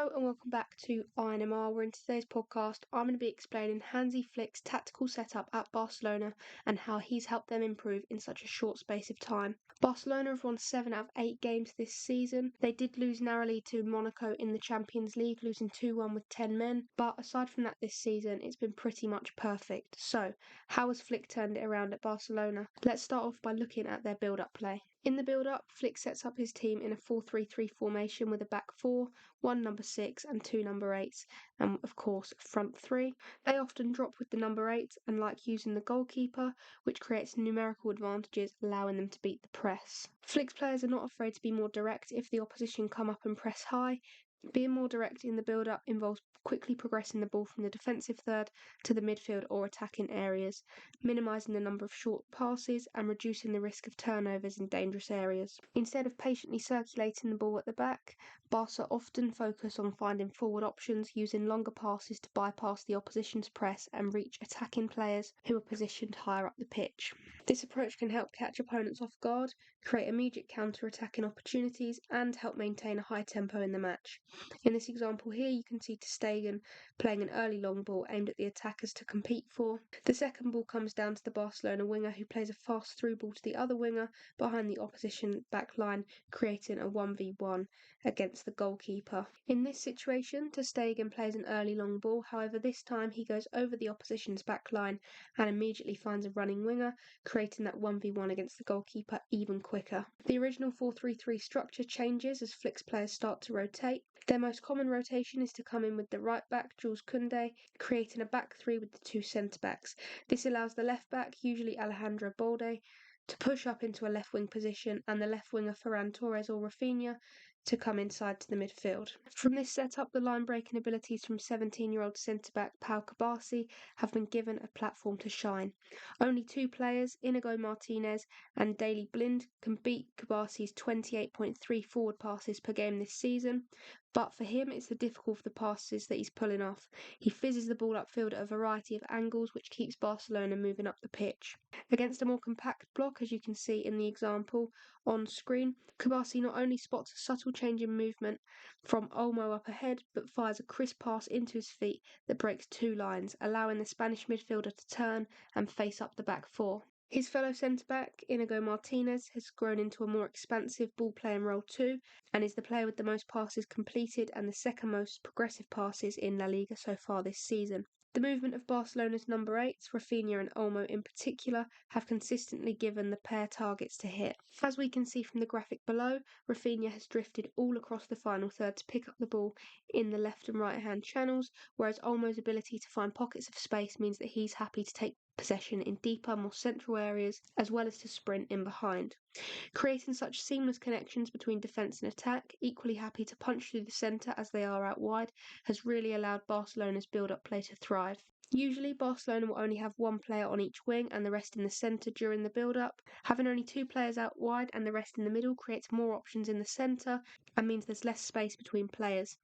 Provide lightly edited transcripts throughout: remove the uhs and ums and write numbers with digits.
Hello and welcome back to inmr, where in today's podcast I'm going to be explaining Hansi Flick's tactical setup at Barcelona and how he's helped them improve in such a short space of time. Barcelona have won 7 out of 8 games this season. They did lose narrowly to Monaco in the Champions League, losing 2-1 with 10 men, but aside from that this season it's been pretty much perfect. So, how has Flick turned it around at Barcelona? Let's start off by looking at their build-up play. In the build-up, Flick sets up his team in a 4-3-3 formation with a back 4, 1 number 6 and 2 number 8s, and of course front 3. They often drop with the number 8 and like using the goalkeeper, which creates numerical advantages, allowing them to beat the press. Flick's players are not afraid to be more direct if the opposition come up and press high. Being more direct in the build-up involves quickly progressing the ball from the defensive third to the midfield or attacking areas, minimising the number of short passes and reducing the risk of turnovers in dangerous areas. Instead of patiently circulating the ball at the back, Barca often focus on finding forward options, using longer passes to bypass the opposition's press and reach attacking players who are positioned higher up the pitch. This approach can help catch opponents off guard, create immediate counter-attacking opportunities and help maintain a high tempo in the match. In this example here, you can see ter Stegen playing an early long ball aimed at the attackers to compete for. The second ball comes down to the Barcelona winger, who plays a fast through ball to the other winger behind the opposition back line, creating a 1v1 against the goalkeeper. In this situation, ter Stegen plays an early long ball, however this time he goes over the opposition's back line and immediately finds a running winger, creating that 1v1 against the goalkeeper even quicker. The original 4-3-3 structure changes as Flick's players start to rotate. Their most common rotation is to come in with the right back, Jules Koundé, creating a back 3 with the 2 centre backs. This allows the left back, usually Alejandro Balde, to push up into a left wing position and the left winger Ferran Torres or Rafinha to come inside to the midfield. From this setup, the line-breaking abilities from 17-year-old centre-back Pau Cubarsí have been given a platform to shine. Only 2 players, Inigo Martinez and Daley Blind, can beat Cubarsí's 28.3 forward passes per game this season, but for him it's the difficult of the passes that he's pulling off. He fizzes the ball upfield at a variety of angles, which keeps Barcelona moving up the pitch. Against a more compact block, as you can see in the example on screen, Cubarsí not only spots a subtle change in movement from Olmo up ahead, but fires a crisp pass into his feet that breaks 2 lines, allowing the Spanish midfielder to turn and face up the back 4. His fellow centre-back, Inigo Martinez, has grown into a more expansive ball-playing role too, and is the player with the most passes completed and the second most progressive passes in La Liga so far this season. The movement of Barcelona's number 8s, Rafinha and Olmo in particular, have consistently given the pair targets to hit. As we can see from the graphic below, Rafinha has drifted all across the final third to pick up the ball in the left and right hand channels, whereas Olmo's ability to find pockets of space means that he's happy to take possession in deeper, more central areas, as well as to sprint in behind. Creating such seamless connections between defence and attack, equally happy to punch through the centre as they are out wide, has really allowed Barcelona's build-up play to thrive. Usually, Barcelona will only have 1 player on each wing and the rest in the centre during the build-up. Having only 2 players out wide and the rest in the middle creates more options in the centre and means there's less space between players.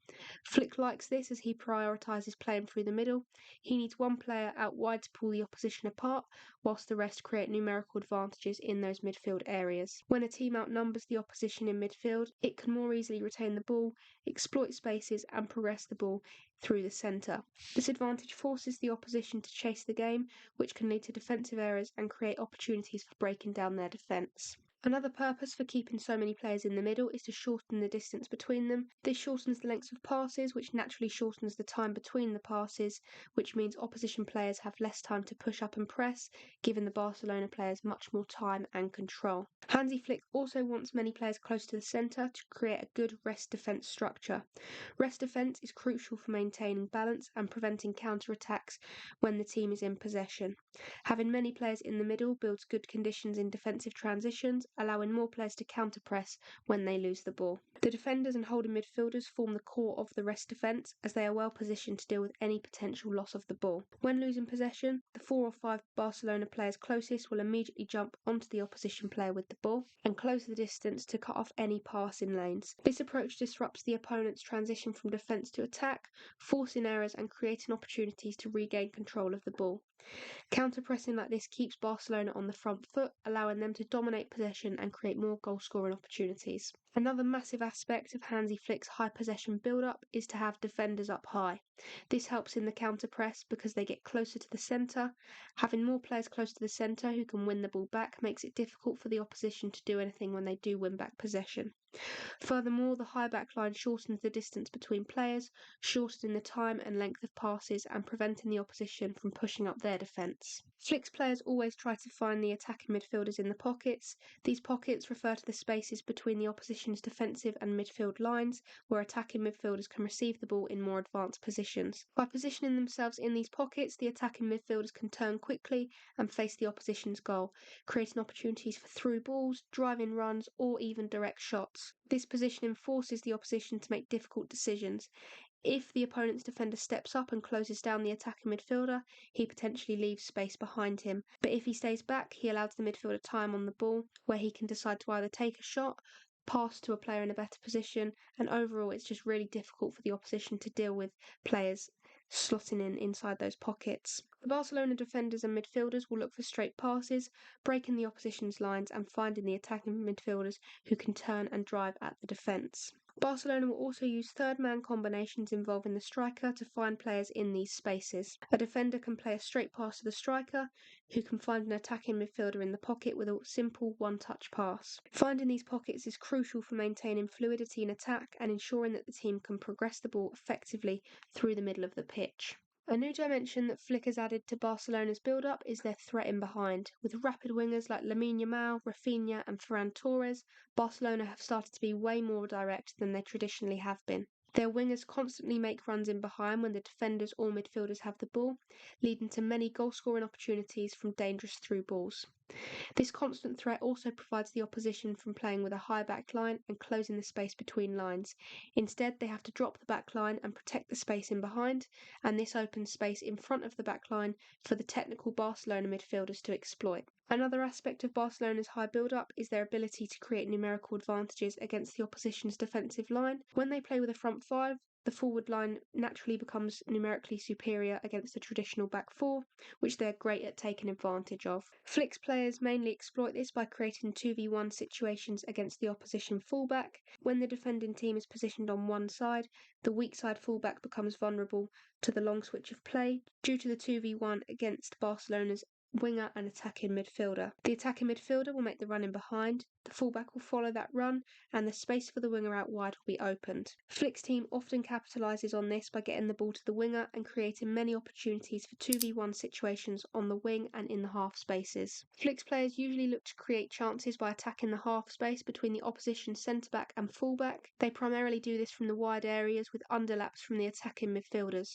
Flick likes this as he prioritises playing through the middle. He needs 1 player out wide to pull the opposition apart, whilst the rest create numerical advantages in those midfield areas. When a team outnumbers the opposition in midfield, it can more easily retain the ball, exploit spaces and progress the ball through the centre. This advantage forces the opposition to chase the game, which can lead to defensive errors and create opportunities for breaking down their defence. Another purpose for keeping so many players in the middle is to shorten the distance between them. This shortens the length of passes, which naturally shortens the time between the passes, which means opposition players have less time to push up and press, giving the Barcelona players much more time and control. Hansi Flick also wants many players close to the centre to create a good rest defence structure. Rest defence is crucial for maintaining balance and preventing counter-attacks when the team is in possession. Having many players in the middle builds good conditions in defensive transitions, allowing more players to counter-press when they lose the ball. The defenders and holding midfielders form the core of the rest defence, as they are well positioned to deal with any potential loss of the ball. When losing possession, the 4 or 5 Barcelona players closest will immediately jump onto the opposition player with the ball and close the distance to cut off any passing lanes. This approach disrupts the opponent's transition from defence to attack, forcing errors and creating opportunities to regain control of the ball. Counter-pressing like this keeps Barcelona on the front foot, allowing them to dominate possession and create more goal-scoring opportunities. Another massive aspect of Hansi Flick's high possession build-up is to have defenders up high. This helps in the counter press because they get closer to the centre. Having more players close to the centre who can win the ball back makes it difficult for the opposition to do anything when they do win back possession. Furthermore, the high back line shortens the distance between players, shortening the time and length of passes and preventing the opposition from pushing up their defence. Flick's players always try to find the attacking midfielders in the pockets. These pockets refer to the spaces between the opposition's defensive and midfield lines, where attacking midfielders can receive the ball in more advanced positions. By positioning themselves in these pockets, the attacking midfielders can turn quickly and face the opposition's goal, creating opportunities for through balls, drive-in runs, or even direct shots. This positioning forces the opposition to make difficult decisions. If the opponent's defender steps up and closes down the attacking midfielder, he potentially leaves space behind him. But if he stays back, he allows the midfielder time on the ball, where he can decide to either take a shot, pass to a player in a better position, and overall it's just really difficult for the opposition to deal with players slotting in inside those pockets. The Barcelona defenders and midfielders will look for straight passes, breaking the opposition's lines and finding the attacking midfielders who can turn and drive at the defence. Barcelona will also use third-man combinations involving the striker to find players in these spaces. A defender can play a straight pass to the striker, who can find an attacking midfielder in the pocket with a simple one-touch pass. Finding these pockets is crucial for maintaining fluidity in attack and ensuring that the team can progress the ball effectively through the middle of the pitch. A new dimension that Flick has added to Barcelona's build-up is their threat in behind. With rapid wingers like Lamine Yamal, Rafinha and Ferran Torres, Barcelona have started to be way more direct than they traditionally have been. Their wingers constantly make runs in behind when the defenders or midfielders have the ball, leading to many goal-scoring opportunities from dangerous through balls. This constant threat also provides the opposition from playing with a high back line and closing the space between lines. Instead, they have to drop the back line and protect the space in behind, and this opens space in front of the back line for the technical Barcelona midfielders to exploit. Another aspect of Barcelona's high build-up is their ability to create numerical advantages against the opposition's defensive line. When they play with a front five, the forward line naturally becomes numerically superior against the traditional back four, which they're great at taking advantage of. Flick's players mainly exploit this by creating 2v1 situations against the opposition fullback. When the defending team is positioned on one side, the weak side fullback becomes vulnerable to the long switch of play due to the 2v1 against Barcelona's winger and attacking midfielder. The attacking midfielder will make the run in behind, the fullback will follow that run, and the space for the winger out wide will be opened. Flick's team often capitalises on this by getting the ball to the winger and creating many opportunities for 2v1 situations on the wing and in the half spaces. Flick's players usually look to create chances by attacking the half space between the opposition centre-back and fullback. They primarily do this from the wide areas with underlaps from the attacking midfielders.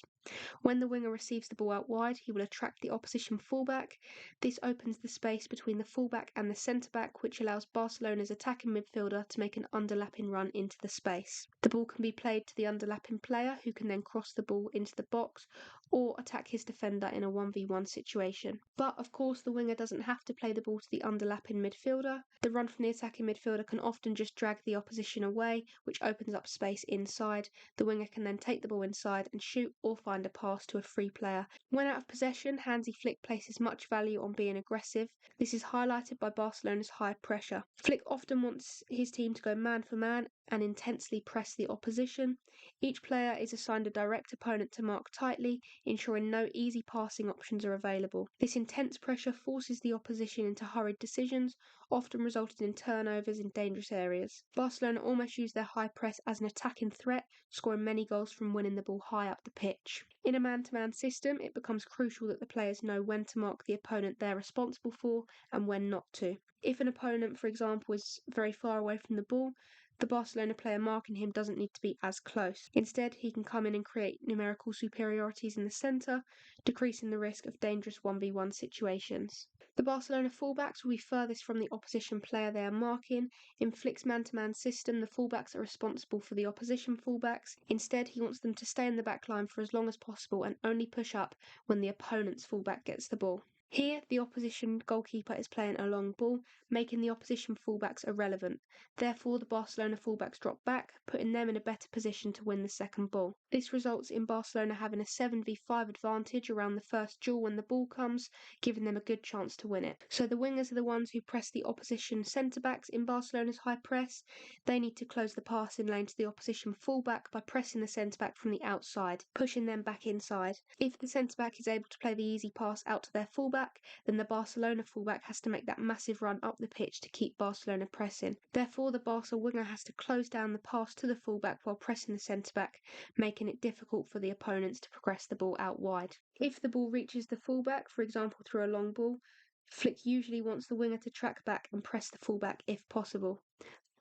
When the winger receives the ball out wide, he will attract the opposition fullback. This opens the space between the fullback and the centre-back, which allows Barcelona's attacking midfielder to make an underlapping run into the space. The ball can be played to the underlapping player, who can then cross the ball into the box or attack his defender in a 1v1 situation. But, of course, the winger doesn't have to play the ball to the underlapping midfielder. The run from the attacking midfielder can often just drag the opposition away, which opens up space inside. The winger can then take the ball inside and shoot or find a pass to a free player. When out of possession, Hansi Flick places much value on being aggressive. This is highlighted by Barcelona's high pressure. Flick often wants his team to go man for man and intensely press the opposition. Each player is assigned a direct opponent to mark tightly, ensuring no easy passing options are available. This intense pressure forces the opposition into hurried decisions, often resulting in turnovers in dangerous areas. Barcelona almost use their high press as an attacking threat, scoring many goals from winning the ball high up the pitch. In a man-to-man system, it becomes crucial that the players know when to mark the opponent they're responsible for and when not to. If an opponent, for example, is very far away from the ball, the Barcelona player marking him doesn't need to be as close. Instead, he can come in and create numerical superiorities in the centre, decreasing the risk of dangerous 1v1 situations. The Barcelona fullbacks will be furthest from the opposition player they are marking. In Flick's man-to-man system, the fullbacks are responsible for the opposition fullbacks. Instead, he wants them to stay in the back line for as long as possible and only push up when the opponent's fullback gets the ball. Here, the opposition goalkeeper is playing a long ball, making the opposition fullbacks irrelevant. Therefore, the Barcelona fullbacks drop back, putting them in a better position to win the second ball. This results in Barcelona having a 7v5 advantage around the first duel when the ball comes, giving them a good chance to win it. So the wingers are the ones who press the opposition centre-backs in Barcelona's high press. They need to close the passing lane to the opposition fullback by pressing the centre-back from the outside, pushing them back inside. If the centre-back is able to play the easy pass out to their fullback, then the Barcelona fullback has to make that massive run up the pitch to keep Barcelona pressing. Therefore, the Barca winger has to close down the pass to the fullback while pressing the centre-back, making it difficult for the opponents to progress the ball out wide. If the ball reaches the fullback, for example through a long ball, Flick usually wants the winger to track back and press the fullback if possible.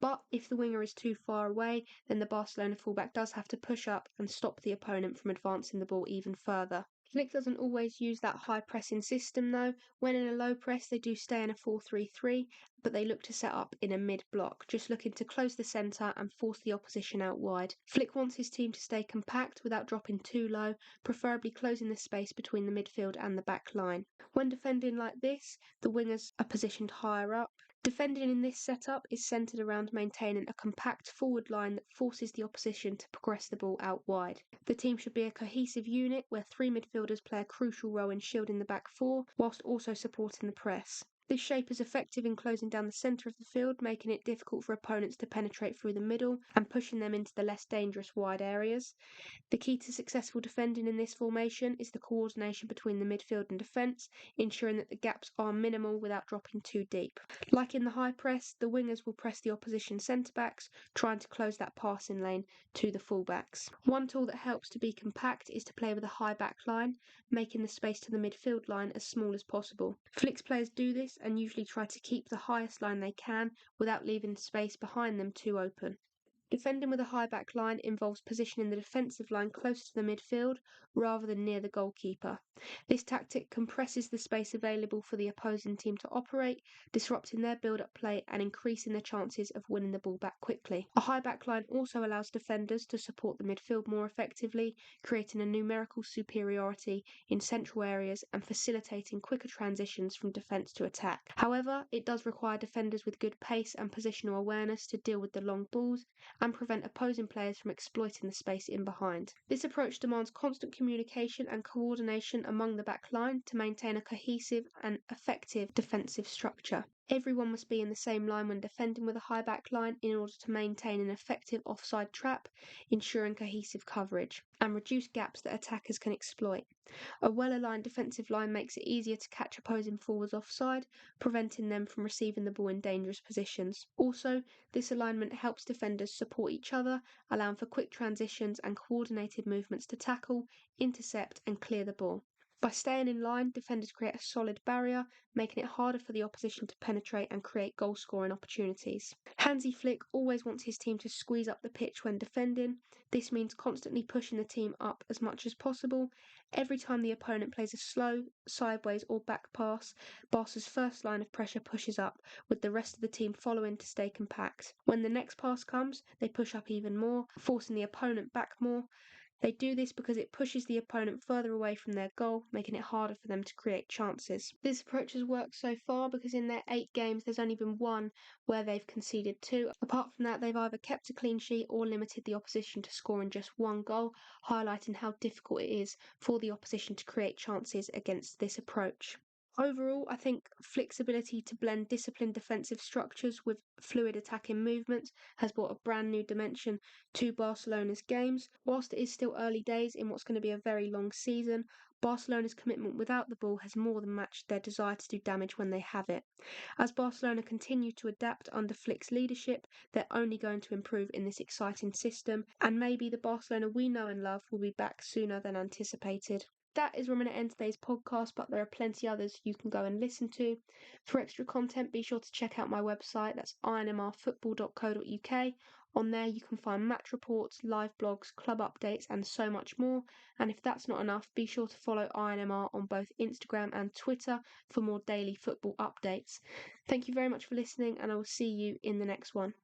But if the winger is too far away, then the Barcelona fullback does have to push up and stop the opponent from advancing the ball even further. Flick doesn't always use that high pressing system though. When in a low press, they do stay in a 4-3-3, but they look to set up in a mid block, just looking to close the centre and force the opposition out wide. Flick wants his team to stay compact without dropping too low, preferably closing the space between the midfield and the back line. When defending like this, the wingers are positioned higher up. Defending in this setup is centred around maintaining a compact forward line that forces the opposition to progress the ball out wide. The team should be a cohesive unit where three midfielders play a crucial role in shielding the back four, whilst also supporting the press. This shape is effective in closing down the centre of the field, making it difficult for opponents to penetrate through the middle and pushing them into the less dangerous wide areas. The key to successful defending in this formation is the coordination between the midfield and defence, ensuring that the gaps are minimal without dropping too deep. Like in the high press, the wingers will press the opposition centre-backs, trying to close that passing lane to the full-backs. One tool that helps to be compact is to play with a high back line, making the space to the midfield line as small as possible. Flick's players do this and usually try to keep the highest line they can without leaving space behind them too open. Defending with a high back line involves positioning the defensive line close to the midfield rather than near the goalkeeper. This tactic compresses the space available for the opposing team to operate, disrupting their build-up play and increasing the chances of winning the ball back quickly. A high back line also allows defenders to support the midfield more effectively, creating a numerical superiority in central areas and facilitating quicker transitions from defence to attack. However, it does require defenders with good pace and positional awareness to deal with the long balls and prevent opposing players from exploiting the space in behind. This approach demands constant communication and coordination among the back line to maintain a cohesive and effective defensive structure. Everyone must be in the same line when defending with a high back line in order to maintain an effective offside trap, ensuring cohesive coverage, and reduce gaps that attackers can exploit. A well-aligned defensive line makes it easier to catch opposing forwards offside, preventing them from receiving the ball in dangerous positions. Also, this alignment helps defenders support each other, allowing for quick transitions and coordinated movements to tackle, intercept and clear the ball. By staying in line, defenders create a solid barrier, making it harder for the opposition to penetrate and create goal-scoring opportunities. Hansi Flick always wants his team to squeeze up the pitch when defending. This means constantly pushing the team up as much as possible. Every time the opponent plays a slow, sideways or back pass, Barca's first line of pressure pushes up, with the rest of the team following to stay compact. When the next pass comes, they push up even more, forcing the opponent back more. They do this because it pushes the opponent further away from their goal, making it harder for them to create chances. This approach has worked so far because in their 8 games there's only been one where they've conceded 2. Apart from that, they've either kept a clean sheet or limited the opposition to scoring just 1 goal, highlighting how difficult it is for the opposition to create chances against this approach. Overall, I think Flick's ability to blend disciplined defensive structures with fluid attacking movements has brought a brand new dimension to Barcelona's games. Whilst it is still early days in what's going to be a very long season, Barcelona's commitment without the ball has more than matched their desire to do damage when they have it. As Barcelona continue to adapt under Flick's leadership, they're only going to improve in this exciting system, and maybe the Barcelona we know and love will be back sooner than anticipated. That is where I'm going to end today's podcast, but there are plenty others you can go and listen to. For extra content, be sure to check out my website, that's inmr.journalist.co.uk. On there you can find match reports, live blogs, club updates and so much more. And if that's not enough, be sure to follow INMR on both Instagram and Twitter for more daily football updates. Thank you very much for listening and I will see you in the next one.